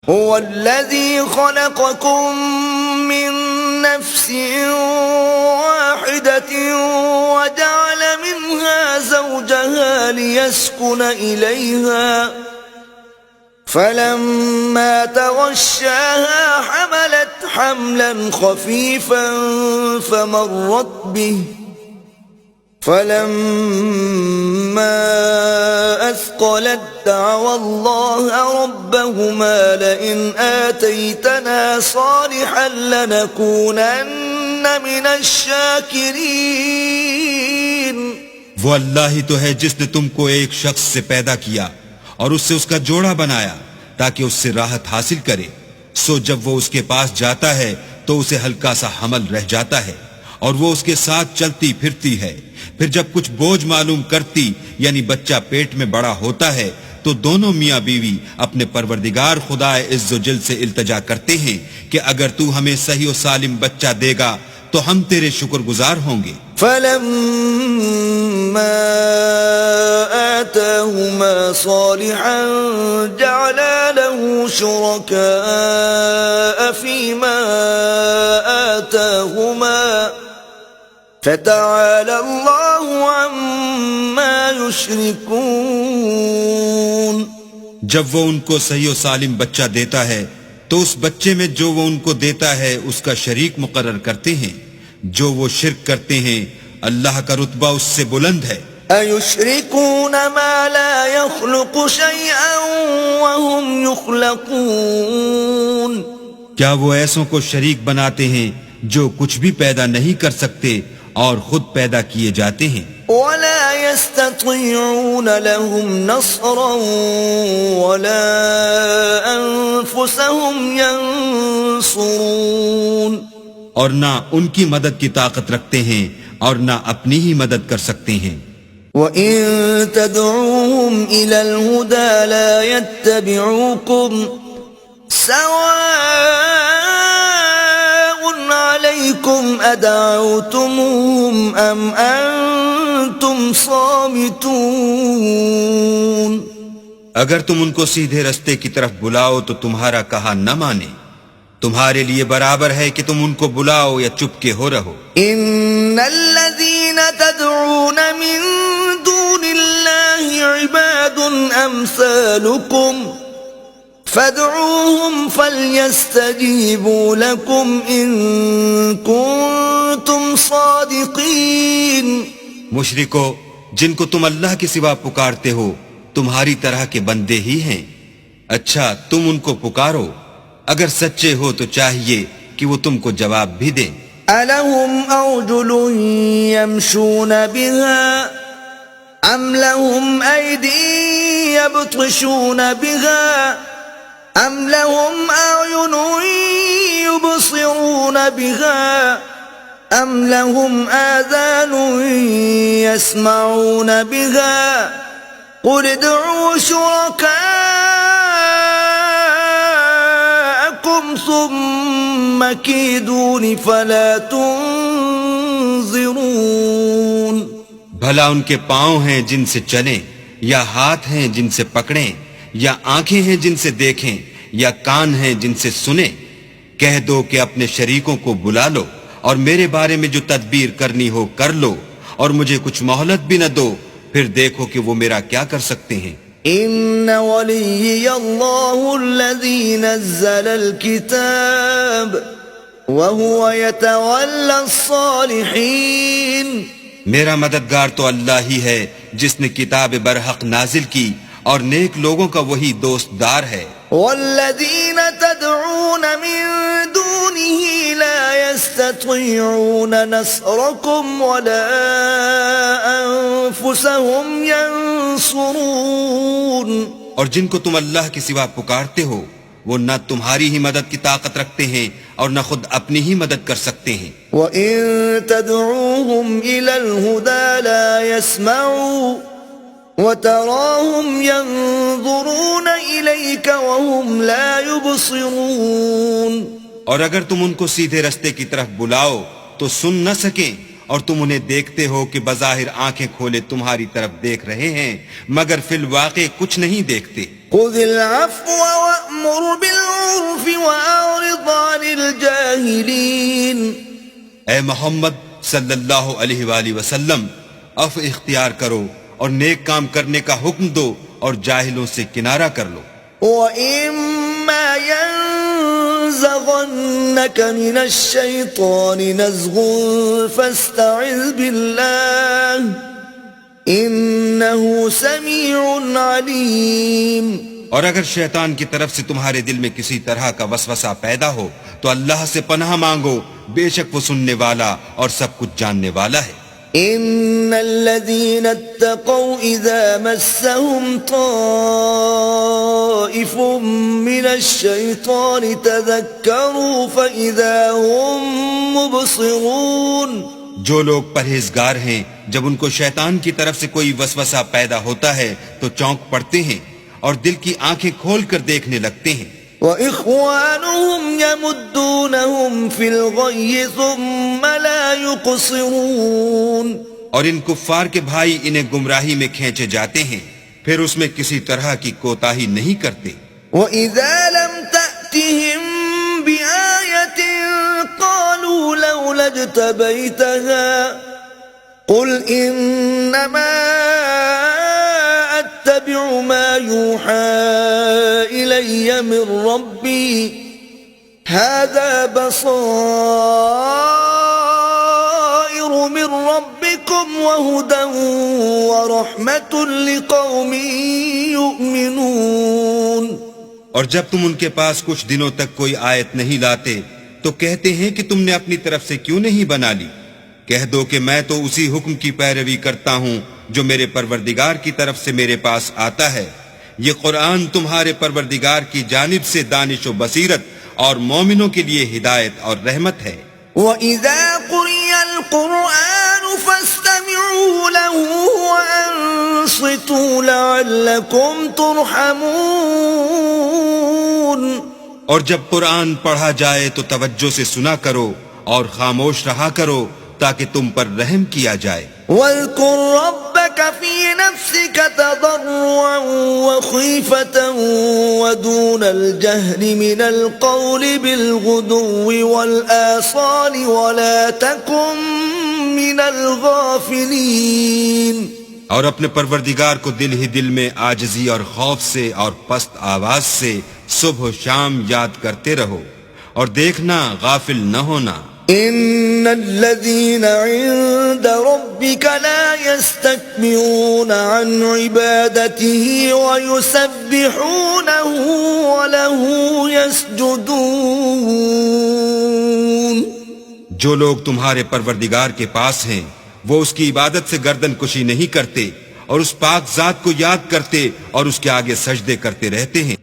هو الذي خلقكم من نفس واحدة وجعل منها زوجها ليسكن إليها فلما تغشاها حملت حملا خفيفا فمرت به فلما أثقلت دعوا الله ربهما لئن آتيتنا صالحا لنكونن من الشاكرين. وہ اللہ ہی تو ہے جس نے تم کو ایک شخص سے پیدا کیا اور اس سے اس کا جوڑا بنایا تاکہ اس سے راحت حاصل کرے. سو جب وہ اس کے پاس جاتا ہے تو اسے ہلکا سا حمل رہ جاتا ہے اور وہ اس کے ساتھ چلتی پھرتی ہے. پھر جب کچھ بوجھ معلوم کرتی یعنی بچہ پیٹ میں بڑا ہوتا ہے تو دونوں میاں بیوی اپنے پروردگار خدا عز و جل سے التجا کرتے ہیں کہ اگر تو ہمیں صحیح و سالم بچہ دے گا تو ہم تیرے شکر گزار ہوں گے. فلما آتاهما صالحا جعلا له شركاء فيما آتاهما فتعالى الله عما يشركون. جب وہ ان کو صحیح و سالم بچہ دیتا ہے تو اس بچے میں جو وہ ان کو دیتا ہے اس کا شریک مقرر کرتے ہیں. جو وہ شرک کرتے ہیں اللہ کا رتبہ اس سے بلند ہے. أَيُشْرِكُونَ مَا لَا يَخْلُقُ شَيْئًا وَهُمْ يُخْلَقُونَ. کیا وہ ایسوں کو شریک بناتے ہیں جو کچھ بھی پیدا نہیں کر سکتے اور خود پیدا کیے جاتے ہیں. وَلَا يَسْتَطِيعُونَ لَهُمْ نَصْرًا وَلَا أَنفُسَهُمْ يَنصُرُونَ. اور نہ ان کی مدد کی طاقت رکھتے ہیں اور نہ اپنی ہی مدد کر سکتے ہیں. وَإِن تَدْعُوهُمْ إِلَى الْهُدَى لَا يَتَّبِعُوكُمْ سَوَاءٌ عَلَيْكُمْ أَدَعَوْتُمُوهُمْ أَمْ أَنْتُمْ صَامِتُونَ. اگر تم ان کو سیدھے رستے کی طرف بلاؤ تو تمہارا کہا نہ مانے. تمہارے لیے برابر ہے کہ تم ان کو بلاؤ یا چپ کے ہو رہو. ان الذين تدعون من دون الله عباد امثالكم فادعوهم فليستجيبوا لكم ان كنتم صادقين. مشرکو، جن کو تم اللہ کے سوا پکارتے ہو تمہاری طرح کے بندے ہی ہیں. اچھا تم ان کو پکارو، اگر سچے ہو تو چاہیے کہ وہ تم کو جواب بھی دیں. أَلَهُمْ أَرْجُلٌ يَمْشُونَ بِهَا أَمْ لَهُمْ أَيْدٍ يَبْطِشُونَ بِهَا أَمْ لَهُمْ أَعْيُنٌ يُبْصِرُونَ بِهَا أَمْ لَهُمْ آذَانٌ يَسْمَعُونَ بِهَا قُلِ ادْعُوا شُرَكَاءَكُمْ ثُمَّ كِيدُونِ فَلَا تُنظِرُونَ. بھلا ان کے پاؤں ہیں جن سے چلیں، یا ہاتھ ہیں جن سے پکڑیں، یا آنکھیں ہیں جن سے دیکھیں، یا کان ہیں جن سے سنیں. کہہ دو کہ اپنے شریکوں کو بلا لو اور میرے بارے میں جو تدبیر کرنی ہو کر لو اور مجھے کچھ مہلت بھی نہ دو، پھر دیکھو کہ وہ میرا کیا کر سکتے ہیں. ان ولی اللہ الذی نزل الكتاب وهو يتولى الصالحین. میرا مددگار تو اللہ ہی ہے جس نے کتاب برحق نازل کی اور نیک لوگوں کا وہی دوست دار ہے. والذین تدعون من دونه لا يستطيعون نصركم ولا انفسهم ينصرون. اور جن کو تم اللہ کے سوا پکارتے ہو وہ نہ تمہاری ہی مدد کی طاقت رکھتے ہیں اور نہ خود اپنی ہی مدد کر سکتے ہیں. وَإِن تَدْعُوهُمْ إِلَى الْهُدَى لَا يَسْمَعُوا وَتَرَاهُمْ يَنظُرُونَ إِلَيْكَ وَهُمْ لَا يُبْصِرُونَ. اور اگر تم ان کو سیدھے رستے کی طرف بلاؤ تو سن نہ سکیں اور تم انہیں دیکھتے ہو کہ بظاہر آنکھیں کھولے تمہاری طرف دیکھ رہے ہیں مگر فی الواقع کچھ نہیں دیکھتے. خُذِ الْعَفْوَ وَأْمُرْ بِالْعُرْفِ الجاهلين. اے محمد صلی اللہ علیہ وآلہ وسلم، عفو اختیار کرو اور نیک کام کرنے کا حکم دو اور جاہلوں سے کنارہ کر لو. وَإِمَّا يَنزَغَنَّكَ مِنَ الشَّيْطَانِ نَزْغٌ فَاسْتَعِذْ بِاللَّهِ إِنَّهُ سَمِيعٌ عَلِيمٌ. اور اگر شیطان کی طرف سے تمہارے دل میں کسی طرح کا وسوسہ پیدا ہو تو اللہ سے پناہ مانگو، بے شک وہ سننے والا اور سب کچھ جاننے والا ہے. إِنَّ الَّذِينَ اتَّقَوْا إِذَا مَسَّهُمْ طَائِفٌ مِّنَ الشَّيْطَانِ تَذَكَّرُوا فَإِذَا هُمْ مُبْصِرُونَ. جو لوگ پرہیزگار ہیں جب ان کو شیطان کی طرف سے کوئی وسوسہ پیدا ہوتا ہے تو چونک پڑتے ہیں اور دل کی آنکھیں کھول کر دیکھنے لگتے ہیں. وَإِخْوَانُهُمْ يَمُدُّونَهُمْ فِي الْغَيِّ ثُمَّ لَا يُقْصِرُونَ. اور ان کفار کے بھائی انہیں گمراہی میں کھینچے جاتے ہیں، پھر اس میں کسی طرح کی کوتاہی نہیں کرتے. وَإِذَا لَمْ تَأْتِهِمْ بِآيَةٍ قَالُوا لَوْلَا اجْتَبَيْتَهَا قُلْ إِنَّمَا أَتَّبِعُ مَا يُوحَى إِلَيَّ مِنْ رَبِّي هَذَا بَصَائِرُ مِنْ رَبِّكُمْ وَهُدًى وَرَحْمَةٌ لِقَوْمٍ يُؤْمِنُونَ. اور جب تم ان کے پاس کچھ دنوں تک کوئی آیت نہیں لاتے تو کہتے ہیں کہ تم نے اپنی طرف سے کیوں نہیں بنا لی. کہہ دو کہ میں تو اسی حکم کی پیروی کرتا ہوں جو میرے پروردگار کی طرف سے میرے پاس آتا ہے. یہ قرآن تمہارے پروردگار کی جانب سے دانش و بصیرت اور مومنوں کے لیے ہدایت اور رحمت ہے. وَإِذَا قُرِئَ الْقُرْآنُ فَاسْتَمِعُوا لَهُ وَأَنصِتُوا لَعَلَّكُمْ تُرْحَمُونَ. اور جب قرآن پڑھا جائے تو توجہ سے سنا کرو اور خاموش رہا کرو تاکہ تم پر رحم کیا جائے. وَاذْكُرْ رَبَّكَ فِي نَفْسِكَ تَضَرُّعًا وَخِيفَةً وَدُونَ الْجَهْرِ مِنَ الْقَوْلِ بِالْغُدُوِّ وَالْآصَالِ وَلَا تَكُن مِّنَ الْغَافِلِينَ. اور اپنے پروردگار کو دل ہی دل میں عاجزی اور خوف سے اور پست آواز سے صبح و شام یاد کرتے رہو اور دیکھنا غافل نہ ہونا. إِنَّ الَّذِينَ عِندَ رَبِّكَ لَا يَسْتَكْبِرُونَ عَنْ عِبَادَتِهِ وَيُسَبِّحُونَهُ وَلَهُ يَسْجُدُونَ. جو لوگ تمہارے پروردگار کے پاس ہیں وہ اس کی عبادت سے گردن کشی نہیں کرتے اور اس پاک ذات کو یاد کرتے اور اس کے آگے سجدے کرتے رہتے ہیں.